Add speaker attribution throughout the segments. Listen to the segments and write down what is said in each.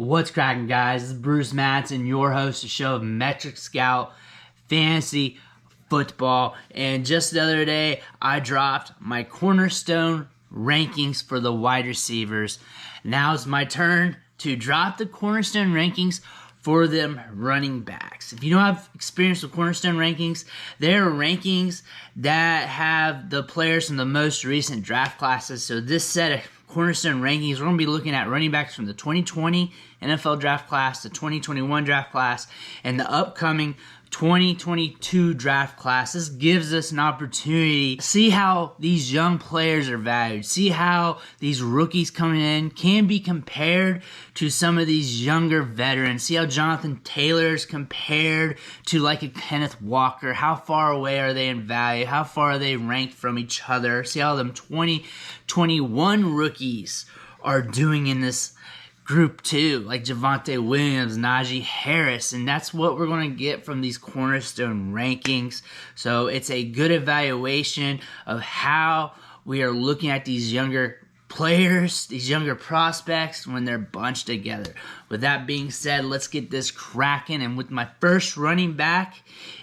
Speaker 1: What's cracking, guys? This is Bruce Madsen, your host of the show of Metric Scout Fantasy Football. And just the other day, I dropped my cornerstone rankings for the wide receivers. Now it's my turn to drop the cornerstone rankings for them running backs. If you don't have experience with cornerstone rankings, they're rankings that have the players from the most recent draft classes. So this set of cornerstone rankings, we're going to be looking at running backs from the 2020 NFL draft class, the 2021 draft class, and the upcoming 2022 draft class. This gives us an opportunity to see how these young players are valued, see how these rookies coming in can be compared to some of these younger veterans, see how Jonathan Taylor is compared to like a Kenneth Walker, how far away are they in value, how far are they ranked from each other, see how them 2021 rookies are doing in this Group 2, like Javonte Williams, Najee Harris, and that's what we're going to get from these cornerstone rankings. So it's a good evaluation of how we are looking at these younger players, these younger prospects when they're bunched together. With that being said, let's get this cracking. And with my first running back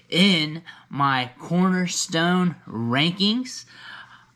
Speaker 1: in my cornerstone rankings,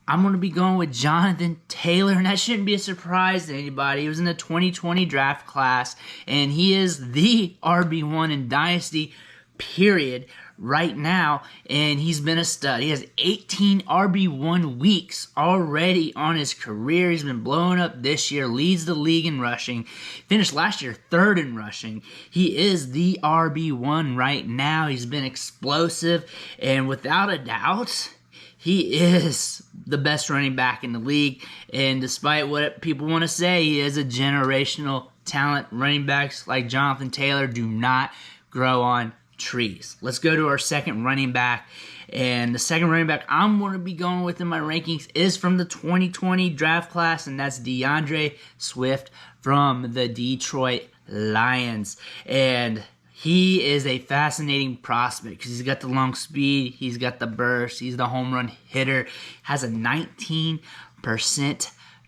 Speaker 1: I'm going to be going with Jonathan Taylor, and that shouldn't be a surprise to anybody. He was in the 2020 draft class, and he is the RB1 in Dynasty, period, right now, and he's been a stud. He has 18 RB1 weeks already on his career. He's been blowing up this year, leads the league in rushing, finished last year third in rushing. He is the RB1 right now. He's been explosive, and without a doubt, he is the best running back in the league, and despite what people want to say, he is a generational talent. Running backs like Jonathan Taylor do not grow on trees. Let's go to our second running back, and the second running back I'm going to be going with in my rankings is from the 2020 draft class, and that's DeAndre Swift from the Detroit Lions. And he is a fascinating prospect because he's got the long speed, he's got the burst, he's the home run hitter, has a 19%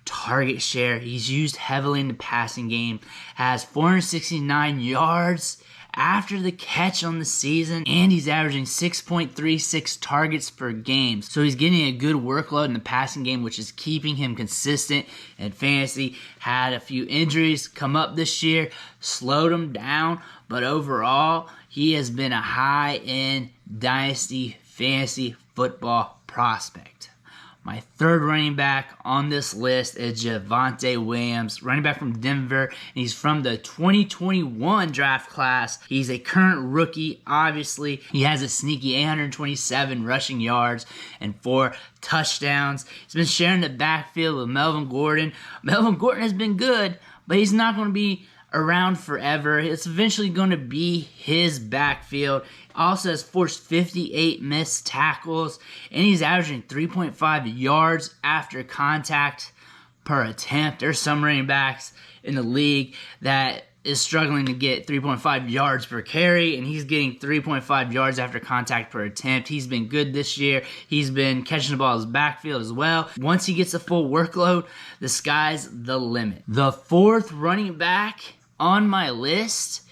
Speaker 1: target share. He's used heavily in the passing game, has 469 yards after the catch on the season, and he's averaging 6.36 targets per game. So he's getting a good workload in the passing game, which is keeping him consistent in fantasy. Had a few injuries come up this year, slowed him down, but overall, he has been a high-end Dynasty fantasy football prospect. My third running back on this list is Javonte Williams, running back from Denver, and he's from the 2021 draft class. He's a current rookie, obviously. He has a sneaky 827 rushing yards and 4 touchdowns. He's been sharing the backfield with Melvin Gordon. Melvin Gordon has been good, but he's not going to be around forever. It's eventually going to be his backfield. Also has forced 58 missed tackles, and he's averaging 3.5 yards after contact per attempt. There's some running backs in the league that is struggling to get 3.5 yards per carry, and he's getting 3.5 yards after contact per attempt. He's been good this year. He's been catching the ball in his backfield as well. Once he gets a full workload, the sky's the limit. The fourth running back on my list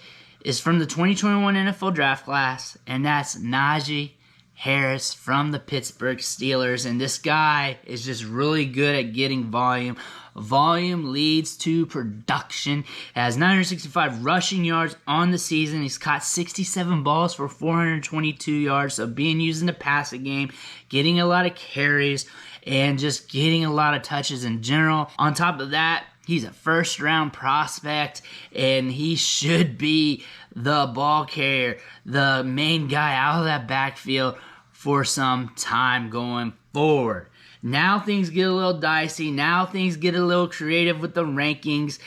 Speaker 1: is from the 2021 NFL draft class, and that's Najee Harris from the Pittsburgh Steelers. And this guy is just really good at getting volume. Volume leads to production. Has 965 rushing yards on the season. He's caught 67 balls for 422 yards. So being used in the passing game, getting a lot of carries, and just getting a lot of touches in general. On top of that, he's a first-round prospect, and he should be the ball carrier, the main guy out of that backfield for some time going forward. Now things get a little dicey. Now things get a little creative with the rankings.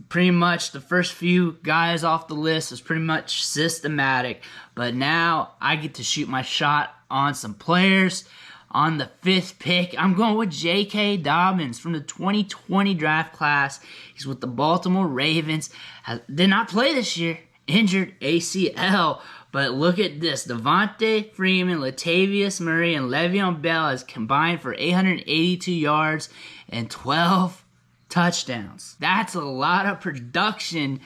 Speaker 1: Pretty much the first few guys off the list was pretty much systematic, but now I get to shoot my shot on some players. On the fifth pick, I'm going with J.K. Dobbins from the 2020 draft class. He's with the Baltimore Ravens. Did not play this year. Injured ACL. But look at this. Devontae Freeman, Latavius Murray, and Le'Veon Bell has combined for 882 yards and 12 touchdowns. That's a lot of production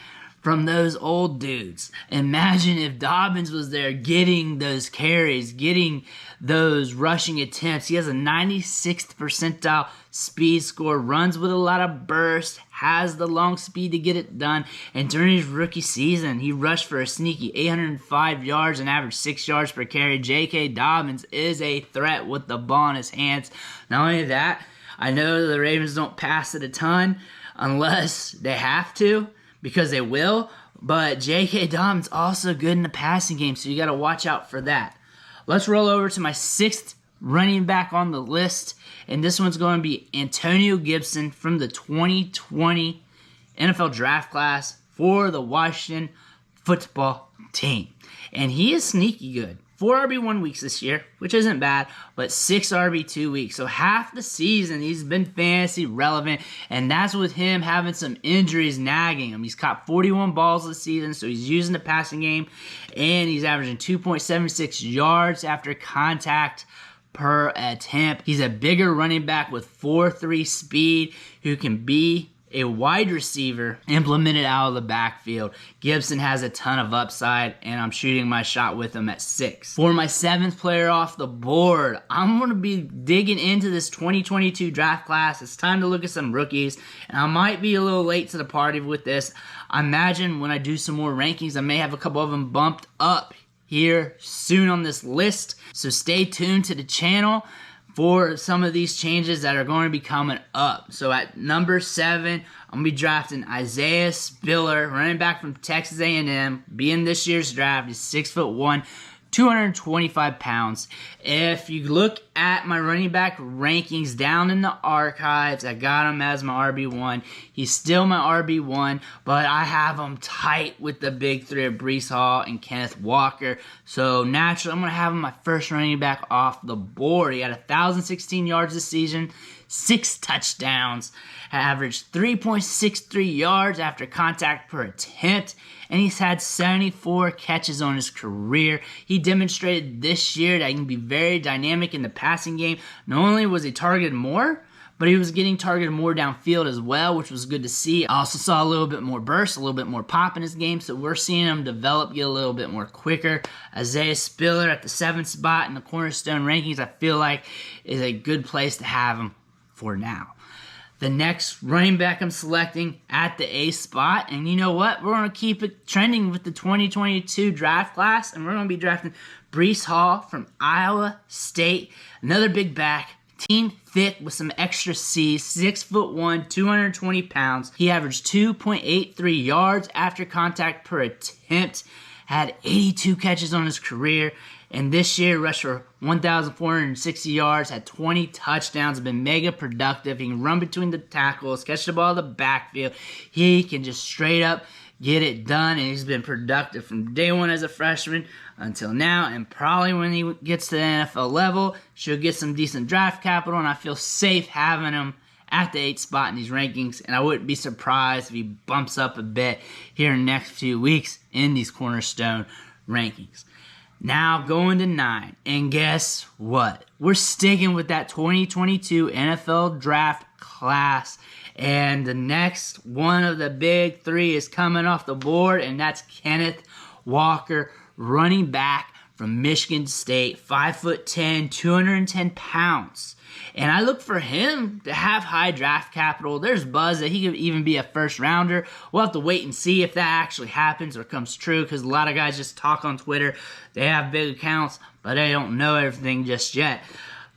Speaker 1: from those old dudes. Imagine if Dobbins was there getting those carries, getting those rushing attempts. He has a 96th percentile speed score, runs with a lot of burst, has the long speed to get it done, and during his rookie season, he rushed for a sneaky 805 yards and averaged 6 yards per carry. J.K. Dobbins is a threat with the ball in his hands. Not only that, I know the Ravens don't pass it a ton unless they have to, because they will, but J.K. Dobbins also good in the passing game, so you got to watch out for that. Let's roll over to my 6th running back on the list, and this one's going to be Antonio Gibson from the 2020 NFL draft class for the Washington football team. And he is sneaky good. 4 RB1 weeks this year, which isn't bad, but 6 RB2 weeks. So half the season, he's been fantasy relevant, and that's with him having some injuries nagging him. He's caught 41 balls this season, so he's using the passing game, and he's averaging 2.76 yards after contact per attempt. He's a bigger running back with 4.3 speed who can be a wide receiver implemented out of the backfield. Gibson has a ton of upside, and I'm shooting my shot with him at 6. For my 7th player off the board, I'm going to be digging into this 2022 draft class. It's time to look at some rookies, and I might be a little late to the party with this. I imagine when I do some more rankings, I may have a couple of them bumped up here soon on this list, so stay tuned to the channel for some of these changes that are going to be coming up. So at number 7, I'm going to be drafting Isaiah Spiller, running back from Texas A&M, being this year's draft. He's 6'1", 225 pounds. If you look at my running back rankings down in the archives, I got him as my RB1. He's still my RB1, but I have him tight with the big 3 of Bryce Hall and Kenneth Walker. So naturally, I'm going to have him my first running back off the board. He had 1,016 yards this season, 6 touchdowns, averaged 3.63 yards after contact per attempt, and he's had 74 catches on his career. He demonstrated this year that he can be very dynamic in the passing game. Not only was he targeted more, but he was getting targeted more downfield as well, which was good to see. I also saw a little bit more burst, a little bit more pop in his game, so we're seeing him develop, get a little bit more quicker. Isaiah Spiller at the 7th spot in the Cornerstone rankings, I feel like is a good place to have him for now. The next running back I'm selecting at the 8th spot, and you know what? We're going to keep it trending with the 2022 draft class, and we're going to be drafting Bryce Hall from Iowa State, another big back, team thick with some extra C's, 6'1", 220 pounds. He averaged 2.83 yards after contact per attempt, had 82 catches on his career, and this year rushed for 1,460 yards, had 20 touchdowns, been mega productive. He can run between the tackles, catch the ball in the backfield. He can just straight up get it done, and he's been productive from day one as a freshman until now, and probably when he gets to the NFL level, should get some decent draft capital, and I feel safe having him at the 8th spot in these rankings, and I wouldn't be surprised if he bumps up a bit here in the next few weeks in these Cornerstone rankings. Now going to 9, and guess what? We're sticking with that 2022 NFL draft class, and the next one of the big 3 is coming off the board, and that's Kenneth Walker, running back from Michigan State, 5'10", 210 pounds. And I look for him to have high draft capital. There's buzz that he could even be a first rounder. We'll have to wait and see if that actually happens or comes true, because a lot of guys just talk on Twitter. They have big accounts, but they don't know everything just yet.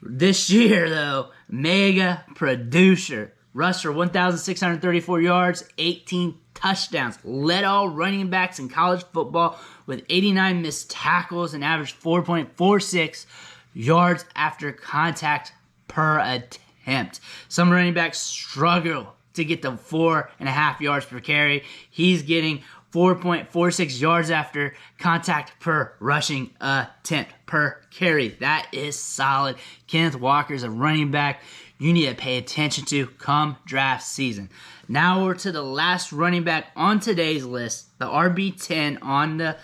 Speaker 1: This year, though, mega producer. Rushed for 1,634 yards, 18 touchdowns. Led all running backs in college football with 89 missed tackles and averaged 4.46 yards after contact per attempt. Some running backs struggle to get to 4.5 yards per carry. He's getting 4.46 yards after contact per rushing attempt per carry. That is solid. Kenneth Walker is a running back you need to pay attention to come draft season. Now we're to the last running back on today's list, the RB10 on the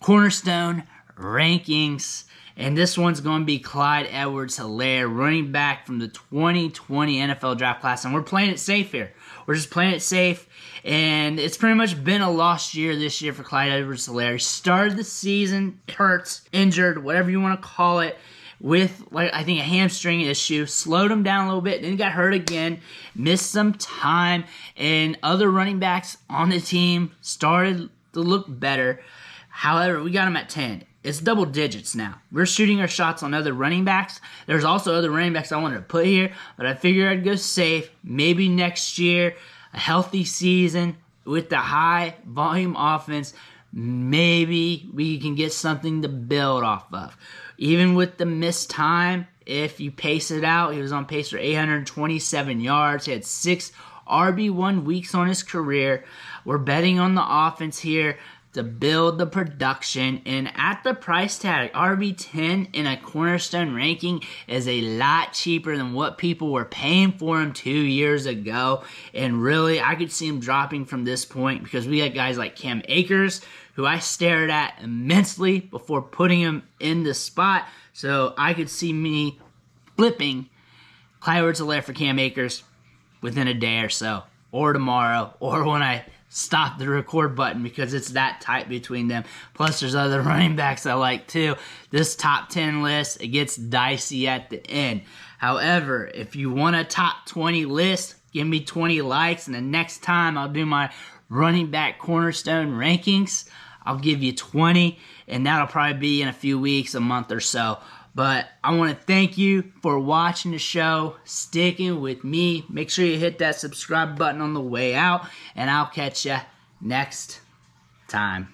Speaker 1: Cornerstone rankings. And this one's going to be Clyde EdwardsHelaire, running back from the 2020 NFL draft class. And we're playing it safe here. We're just playing it safe. And it's pretty much been a lost year this year for Clyde EdwardsHelaire. He started the season hurt, injured, whatever you want to call it, with, like, I think a hamstring issue. Slowed him down a little bit, then he got hurt again, missed some time, and other running backs on the team started to look better. However, we got him at 10. It's double digits now. We're shooting our shots on other running backs. There's also other running backs I wanted to put here, but I figured I'd go safe. Maybe next year, a healthy season with the high volume offense, maybe we can get something to build off of. Even with the missed time, if you pace it out, he was on pace for 827 yards. He had 6 RB1 weeks on his career. We're betting on the offense here to build the production, and at the price tag, RB10 in a cornerstone ranking is a lot cheaper than what people were paying for him 2 years ago. And really, I could see him dropping from this point because we got guys like Cam Akers, who I stared at immensely before putting him in the spot. So I could see me flipping Clyde EdwardsHelaire for Cam Akers within a day or so, or tomorrow, or when I stop the record button, because it's that tight between them. Plus, there's other running backs I like too. This top 10 list, it gets dicey at the end. However, if you want a top 20 list, give me 20 likes, and the next time I'll do my running back cornerstone rankings, I'll give you 20, and that'll probably be in a few weeks, a month or so. But I want to thank you for watching the show, sticking with me. Make sure you hit that subscribe button on the way out, and I'll catch you next time.